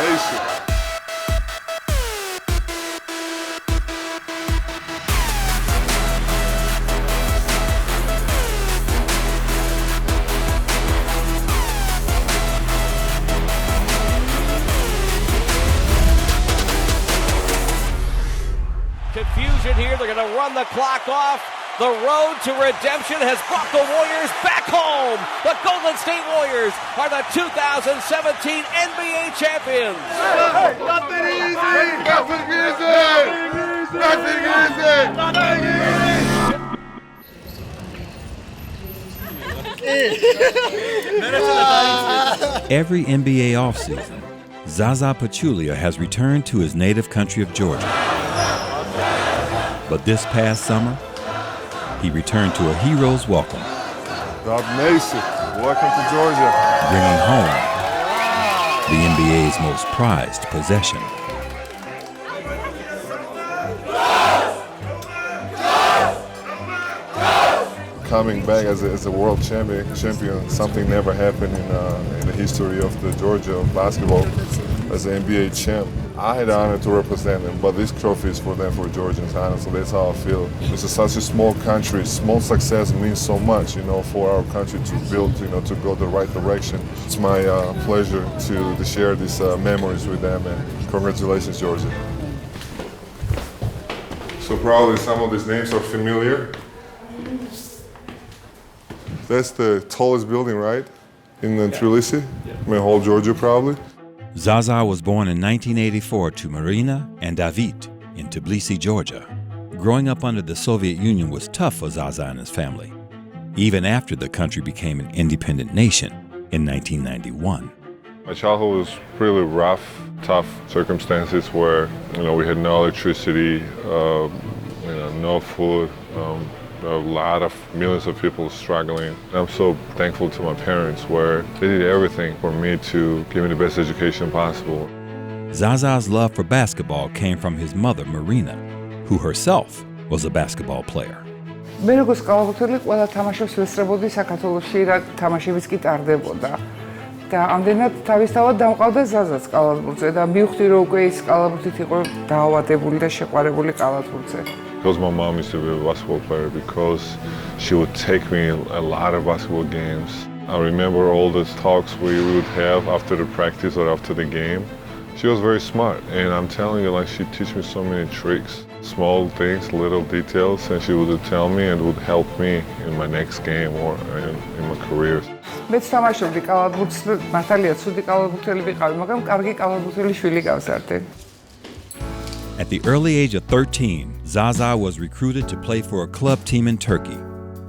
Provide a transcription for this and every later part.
Nation. Confusion here. They're going to run the clock off. The road to redemption has brought the Warriors back home. The Golden State Warriors are the 2017 NBA champions. Hey, nothing easy. Nothing easy. Nothing easy. Every NBA offseason, Zaza Pachulia has returned to his native country of Georgia. But this past summer, he returned to a hero's welcome. Dog Nation, welcome to Georgia. Bringing home the NBA's most prized possession. Coming back as a world champion, something never happened in the history of the Georgia basketball as an NBA champ. I had the honor to represent them, but this trophy is for them, for Georgians, honestly. That's how I feel. This is such a small country. Small success means so much, for our country to build, to go the right direction. It's my pleasure to share these memories with them, and congratulations, Georgia. So probably some of these names are familiar. That's the tallest building, right? In the Tbilisi? In whole Georgia, probably. Zaza was born in 1984 to Marina and David in Tbilisi, Georgia. Growing up under the Soviet Union was tough for Zaza and his family, even after the country became an independent nation in 1991. My childhood was really rough, tough circumstances where, we had no electricity, no food, a lot of millions of people struggling. I'm so thankful to my parents where they did everything for me to give me the best education possible. Zaza's love for basketball came from his mother, Marina, who herself was a basketball player. მე როგორც კალათბურთელი ყველა თამაშებს ვესწრებოდი საქართველოში რა თამაშებიც კი ტარდებოდა. და ამდენად თავისთავად დამყავდა ზაზაც კალათბურთზე და მივხვდი რომ უკვე ის კალათბურთით იყო დაავადებული და შეყვარებული კალათბურთზე. Because my mom used to be a basketball player, because she would take me a lot of basketball games. I remember all those talks we would have after the practice or after the game. She was very smart, and I'm telling you, she'd teach me so many tricks, small things, little details, and she would tell me and would help me in my next game or in my career. მეც თამაშობდი კალათბურთს, მართალია ცუდი კალათბურთელი ვიყავი, მაგრამ კარგი კალათბურთელი შვილი გავზარდე. At the early age of 13, Zaza was recruited to play for a club team in Turkey,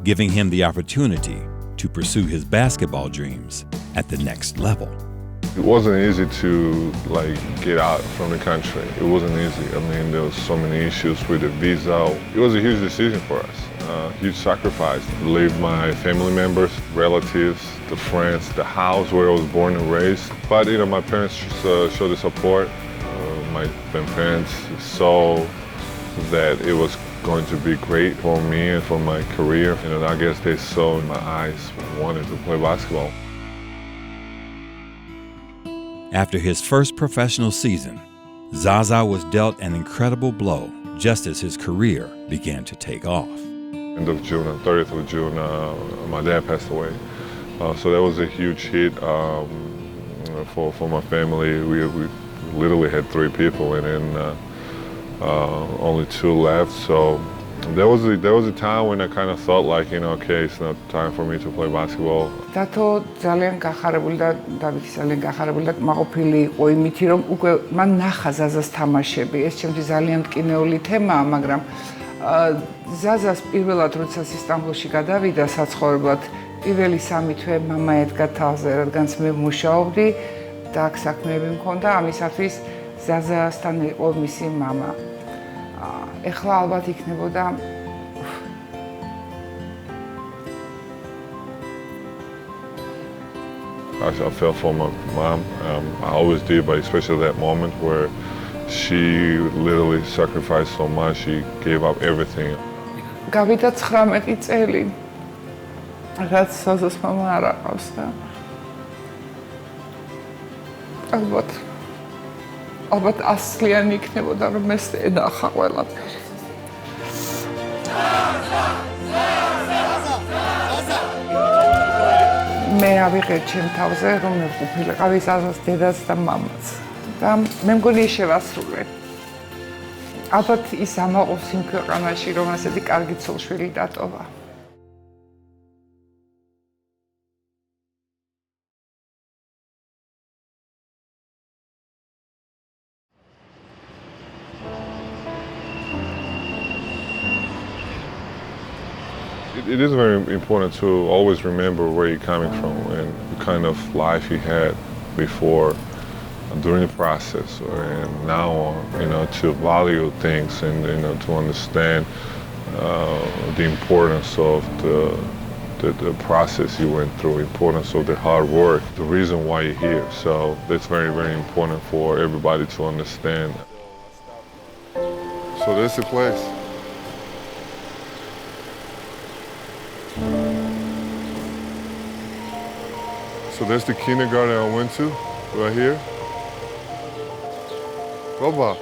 giving him the opportunity to pursue his basketball dreams at the next level. It wasn't easy to get out from the country. It wasn't easy. There was so many issues with the visa. It was a huge decision for us, huge sacrifice. Leave my family members, relatives, the friends, the house where I was born and raised. But my parents showed the support. My parents saw that it was going to be great for me and for my career. I guess they saw in my eyes wanted to play basketball. After his first professional season, Zaza was dealt an incredible blow just as his career began to take off. End of June, on 30th of June, my dad passed away. So that was a huge hit for my family. We literally had 3 people, and then only 2 left. So there was a time when I kind of thought okay, it's not time for me to play basketball. დათო ძალიან გახარებული და დავითი ძალიან გახარებული და მაყოფილი იყო იმითი რომ უკვე მან ნახა ზაზას თამაშები. ეს ჩემთვის ძალიან მტკინეული თემაა, მაგრამ ზაზას პირველად როცა ისტანბულში გადავიდა საცხოვრებლად, პირველი 3 თვე მამა ედგა თავზე, რადგანაც მე მუშაობდი და აქ საქმეები მქონდა, ამისათვის ზაზასთან იყო მისი მამა. ეხლა ალბათ იქნებოდა I felt for my mom. I always did, but especially that moment where she literally sacrificed so much. She gave up everything. გავიდა 19 წელი. რაც საზას მამა არ აყავს და ალბათ ალბათ ასლიანი იქნებოდა, რომ ეს ენახა ყველაფერი. მე ავიღე ჩემ თავზე, რომ მე ყოფილიყავი ზაზას დედაც და მამაც. და მე მგონი შევასრულე. ალბათ ის ამაყობს იმ ქვეყანაში, რომ ასეთი კარგი ცოლ-შვილი დატოვა. It is very important to always remember where you're coming from and the kind of life you had before, during the process, and now on, to value things and, to understand the importance of the process you went through, importance of the hard work, the reason why you're here. So that's very, very important for everybody to understand. So that's the place. So that's the kindergarten I went to, right here. Baba.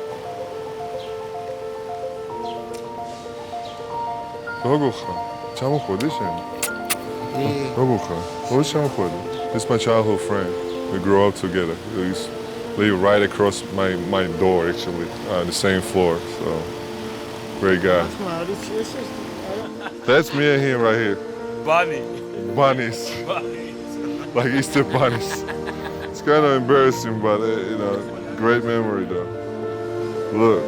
This is my childhood friend. We grew up together. We used to live right across my door, actually, the same floor. So, great guy. That's me and him right here. Bunnies. Like Easter bunnies. It's kind of embarrassing, but great memory though. Look.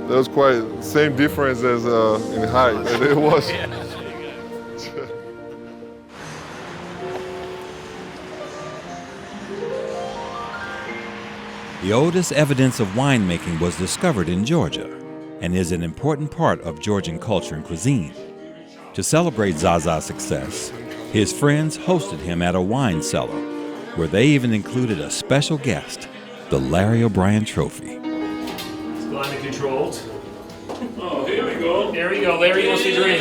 That was quite same difference as in height, and it was. The oldest evidence of winemaking was discovered in Georgia and is an important part of Georgian culture and cuisine. To celebrate Zaza's success, his friends hosted him at a wine cellar, where they even included a special guest, the Larry O'Brien Trophy. It's climate controlled. Oh, here we go. There we go. Larry wants to drink.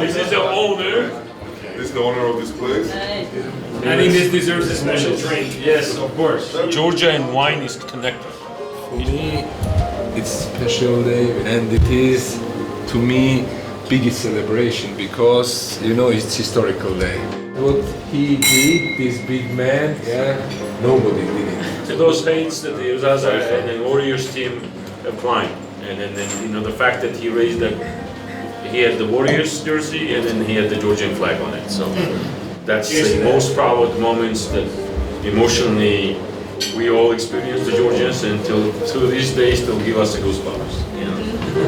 This is the owner. This is the owner of this place. I think this deserves a special drink. Yes, of course. Georgia and wine is connected. For me, it's a special day, and it is, to me, biggest celebration because it's historical day. What he did, this big man, nobody did it. To those heights that the Zaza and the Warriors team climbed, and then the fact that he raised that. He had the Warriors jersey and then he had the Georgian flag on it. So that's the most proud moments that emotionally we all experience, the Georgians, and to this day still give us the goosebumps.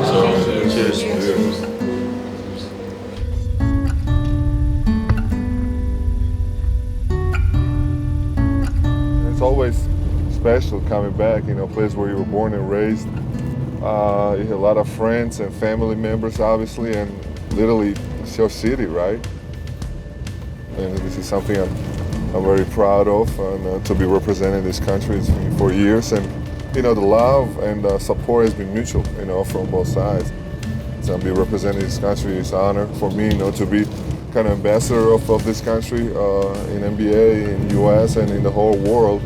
So cheers. It's always special coming back, a place where you were born and raised. You have a lot of friends and family members, obviously, and literally it's your city, right? And this is something I'm very proud of, and to be representing this country for years. And the love and support has been mutual, from both sides. So be representing this country is an honor for me, to be kind of ambassador of this country in NBA, in US, and in the whole world.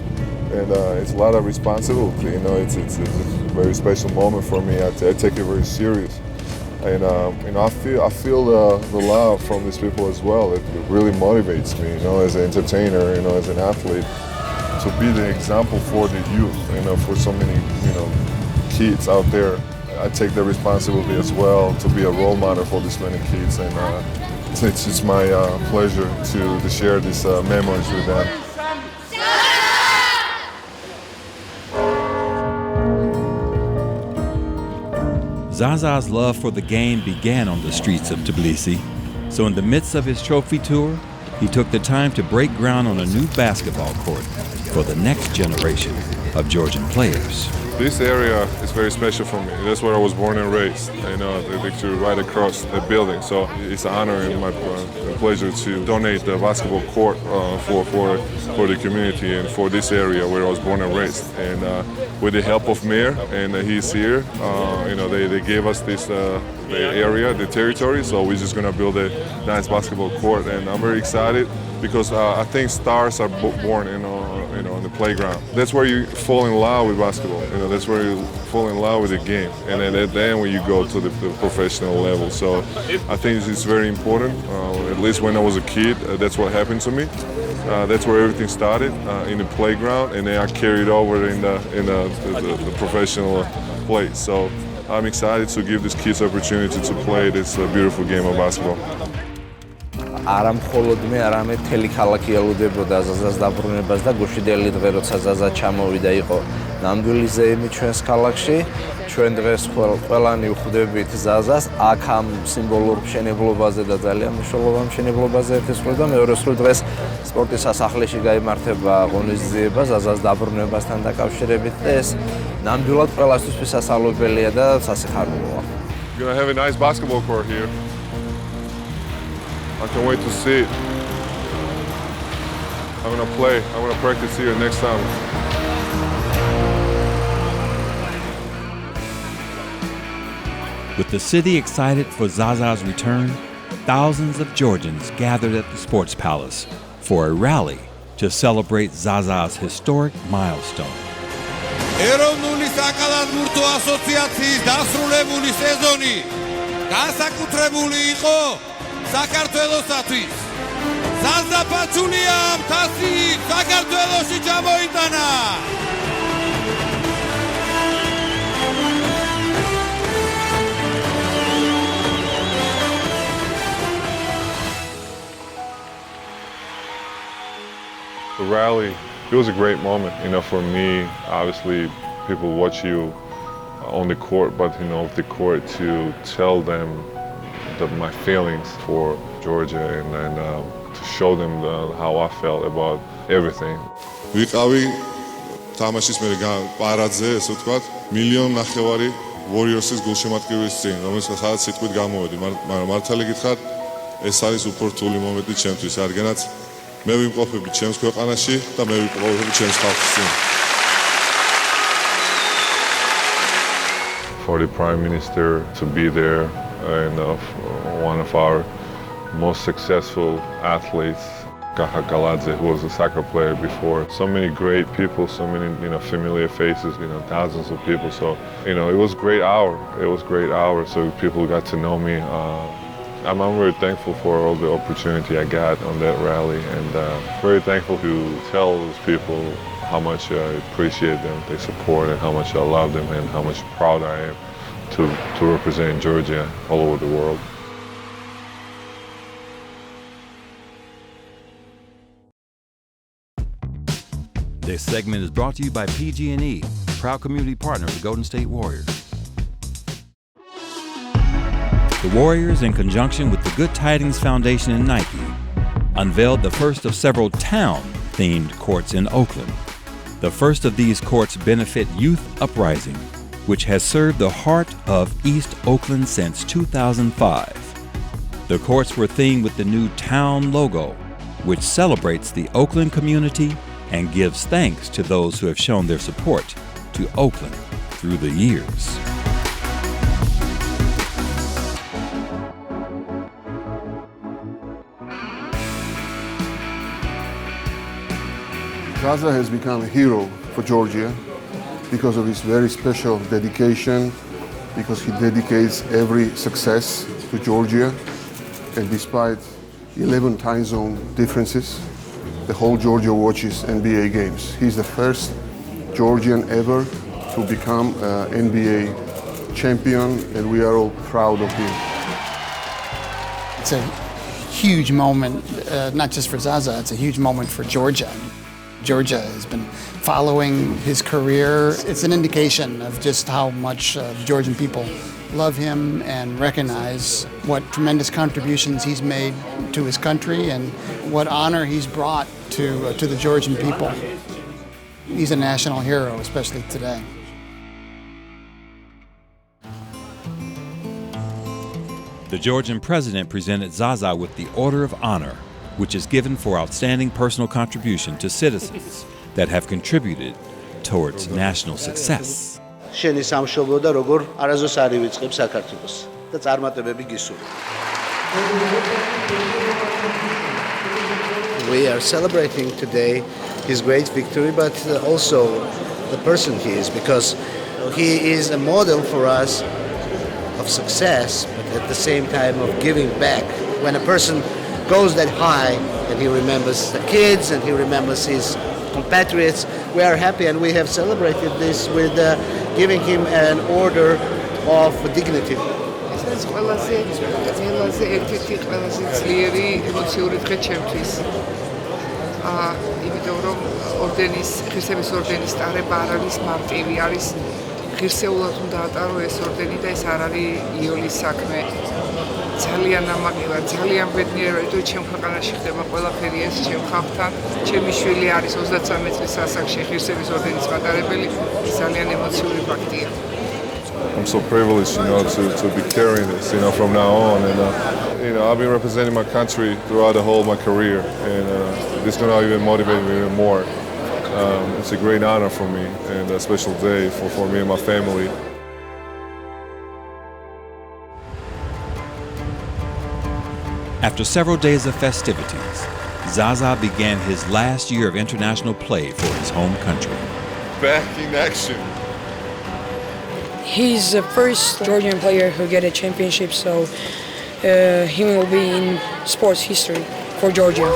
And it's a lot of responsibility, it's a very special moment for me. I take it very serious. And I feel the love from these people as well. It really motivates me, as an entertainer, as an athlete, to be the example for the youth, for so many, kids out there. I take the responsibility as well to be a role model for this many kids, and it's my pleasure to share these memories with them. Zaza's love for the game began on the streets of Tbilisi, so in the midst of his trophy tour, he took the time to break ground on a new basketball court for the next generation of Georgian players. This area is very special for me. That's where I was born and raised. You know, literally right across the building. So it's an honor and my pleasure to donate the basketball court for the community and for this area where I was born and raised. And with the help of Mayor, and he's here, you know, they gave us this the area, the territory. So we're just gonna build a nice basketball court, and I'm very excited because I think stars are born in on the playground. That's where you fall in love with basketball. You know, that's where you fall in love with the game, and then at the end when you go to the professional level. So I think it's very important. At least when I was a kid, that's what happened to me. That's where everything started in the playground, and then I carried over in the professional place. So I'm excited to give these kids opportunity to play this beautiful game of basketball. არა მხოლოდ მე, არამედ მთელი ქალაქი ელოდებოდა ზაზას დაბრუნებას და გუშინდელი დღე როცა ზაზა ჩამოვიდა იყო ნამდვილი ზეიმი ჩვენს ქალაქში. ჩვენ დღეს ყველანი ვხვდებით ზაზას აქ ამ სიმბოლურ მშენებლობაზე და ძალიან მნიშვნელოვან მშენებლობაზე ერთის მხრივ და მეორე მხრივ დღეს სპორტის სასახლეში გაიმართება ღონისძიება ზაზას დაბრუნებასთან დაკავშირებით და ეს ნამდვილად ყველასთვის შესაძლებელია და სასიხარულოა. We're gonna have a nice basketball court here. I can't wait to see it. I'm gonna play. I'm gonna practice here next time. With the city excited for Zaza's return, thousands of Georgians gathered at the Sports Palace for a rally to celebrate Zaza's historic milestone. ეროვნული საკალათბურთო ასოციაციის დასრულებული სეზონი განსაკუთრებული იყო საქართველოსათვის. Zaza Pachulia თასი საქართველოში ჩამოიტანა. The rally, it was a great moment, you know, for me. Obviously, people watch you on the court, but you know, the court to tell them my feelings for Georgia and to show them how I felt about everything. ვიყავი თამაშის მე პარადზე, ესე ვთქვათ, 1.5 მილიონი Warriors-ის გულშემატკივრის წინ, რომელსაც სადაც სიტყვით გამოვედი, მაგრამ მართალი გითხრათ, ეს არის უფრო რთული მომენტი ჩემთვის, რადგანაც მე ვიმყოფები ჩემს ქვეყანაში და მე ვიმყოფები ჩემს ხალხის წინ. For the Prime Minister to be there and one of our most successful athletes, Galadze, who was a soccer player before. So many great people, so many familiar faces, thousands of people. So it was a great hour. It was a great hour. So people got to know me. I'm very thankful for all the opportunity I got on that rally, and very thankful to tell those people how much I appreciate them, their support, and how much I love them, and how much proud I am to represent Georgia all over the world. This segment is brought to you by PG&E, proud community partner of the Golden State Warriors. The Warriors, in conjunction with the Good Tidings Foundation and Nike, unveiled the first of several town-themed courts in Oakland. The first of these courts benefit Youth Uprising, which has served the heart of East Oakland since 2005. The courts were themed with the new town logo, which celebrates the Oakland community and gives thanks to those who have shown their support to Oakland through the years. Zaza has become a hero for Georgia because of his very special dedication, because he dedicates every success to Georgia, and despite 11 time zone differences, the whole Georgia watches NBA games. He's the first Georgian ever to become an NBA champion, and we are all proud of him. It's a huge moment, not just for Zaza, it's a huge moment for Georgia. Georgia has been following his career. It's an indication of just how much the Georgian people love him and recognize what tremendous contributions he's made to his country and what honor he's brought to the Georgian people. He's a national hero, especially today. The Georgian president presented Zaza with the Order of Honor, which is given for outstanding personal contribution to citizens that have contributed towards national success. შენი სამშობლო და როგორ არასდროს არ ივიწყებ საქართველოს და წარმატებები გისურვებ. We are celebrating today his great victory, but also the person he is, because he is a model for us of success, but at the same time of giving back. When a person goes that high and he remembers the kids and he remembers his compatriots, we are happy, and we have celebrated this with giving him an order of dignity. ეს ყველაზე ერთ-ერთი ყველაზე ძლიერი ემოციური დღე ჩემთვის. იმიტომ რომ ღირსების ორდენის ტარება არ არის მარტივი, არის ღირსეულად უნდა ატარო ეს ორდენი და ეს არ არის იოლის საქმე. ძალიან ამაყილა, ძალიან ბედნიერია, რომ ჩემ ქვეყანაში ხდება ყველაფერი ეს ჩემ ხალხთან. ჩემი შვილი არის 33 წლის ასაკში ღირსების ორდენის მატარებელი, ძალიან ემოციური ფაქტია. I'm so privileged, to be carrying this, from now on, and I've been representing my country throughout the whole of my career, and this is gonna even motivate me even more. It's a great honor for me, and a special day for me and my family. After several days of festivities, Zaza began his last year of international play for his home country. Back in action. He's the first Georgian player who get a championship, so he will be in sports history for Georgia.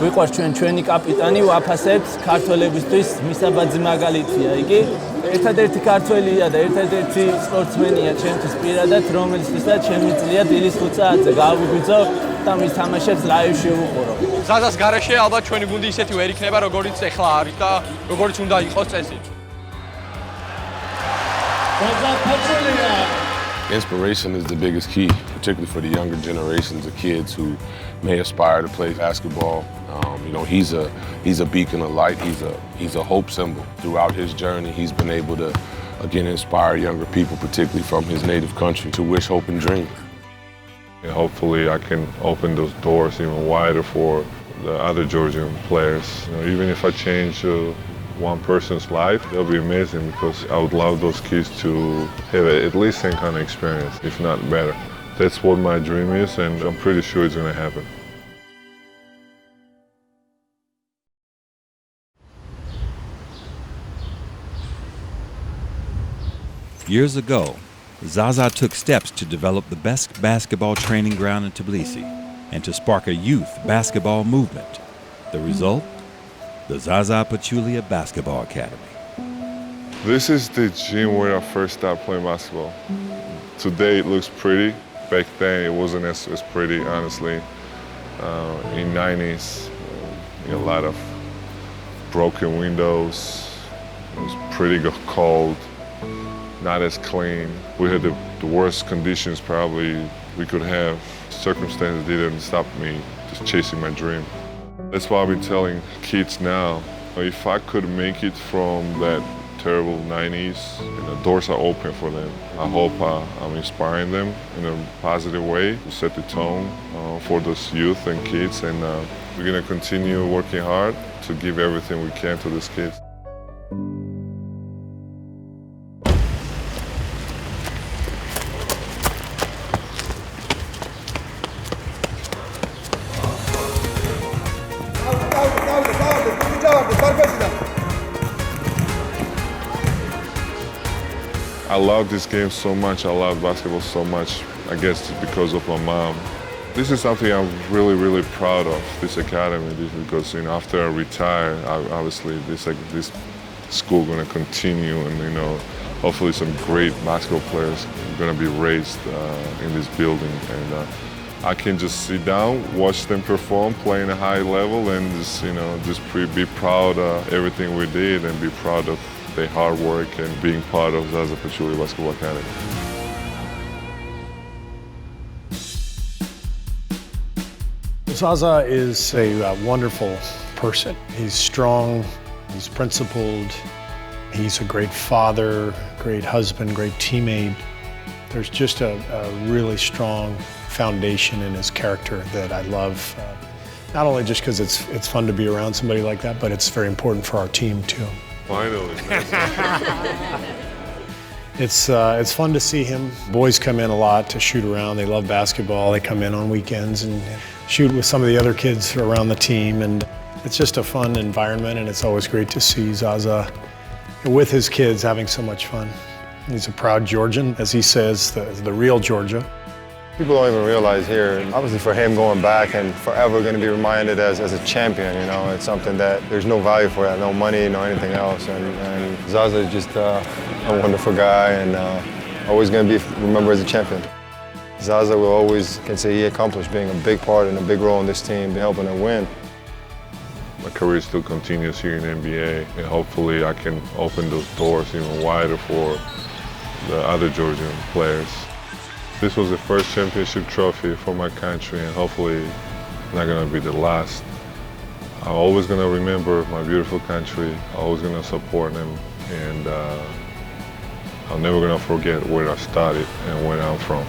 ვიყვარს ჩვენი კაპიტანი ვაფასებთ ქართველებისთვის მისაბაძი მაგალითია იგი ერთადერთი ქართველია და ერთადერთი სპორტსმენია ჩემთვის პირადად რომელიცაც შემიძლია დილის 5 საათზე გავიგვიძო და მის თამაშებს ლაივში ვუყურო. ზაზას გარეშე ალბათ ჩვენი გუნდი ისეთი ვერ იქნება როგორიც ახლა არის და როგორიც უნდა იყოს წესი. Zaza Pachulia. Inspiration is the biggest key, particularly for the younger generations of kids who may aspire to play basketball. He's a beacon of light. He's a hope symbol. Throughout his journey, he's been able to, again, inspire younger people, particularly from his native country, to wish, hope, and dream. And hopefully, I can open those doors even wider for the other Georgian players. Even if I change one person's life, that'll be amazing, because I would love those kids to have at least some kind of experience, if not better. That's what my dream is, and I'm pretty sure it's going to happen. Years ago, Zaza took steps to develop the best basketball training ground in Tbilisi and to spark a youth basketball movement. The result? The Zaza Pachulia Basketball Academy. This is the gym where I first started playing basketball. Today it looks pretty. Back then it wasn't as pretty, honestly. In the 90s, a lot of broken windows. It was pretty cold, not as clean. We had the worst conditions probably we could have. Circumstances didn't stop me just chasing my dream. That's why I've been telling kids now, if I could make it from that terrible 90s, the doors are open for them. I hope I'm inspiring them in a positive way to set the tone for those youth and kids, and we're going to continue working hard to give everything we can to these kids. I love this game so much, I love basketball so much, I guess it's because of my mom. This is something I'm really, really proud of, this academy, because after I retire, obviously this school going to continue, and hopefully some great basketball players are going to be raised in this building, and I can just sit down, watch them perform, play in a high level, and just be proud of everything we did, and be proud of their hard work and being part of Zaza Pachulia Basketball Academy. Zaza is a wonderful person. He's strong, he's principled, he's a great father, great husband, great teammate. There's just a really strong foundation in his character that I love. Not only just because it's fun to be around somebody like that, but it's very important for our team too. Finally. It's fun to see him. Boys come in a lot to shoot around. They love basketball. They come in on weekends and shoot with some of the other kids around the team. And it's just a fun environment, and it's always great to see Zaza with his kids having so much fun. He's a proud Georgian, as he says, the real Georgia. People don't even realize here, obviously for him going back and forever going to be reminded as a champion, you know, it's something that there's no value for that, no money, no anything else. And Zaza is just a wonderful guy and always going to be remembered as a champion. Zaza will always can say he accomplished being a big part and a big role in this team, helping them win. My career still continues here in the NBA, and hopefully I can open those doors even wider for the other Georgian players. This was the first championship trophy for my country, and hopefully not gonna be the last. I'm always gonna remember my beautiful country, always gonna support them, and I'm never gonna forget where I started and where I'm from.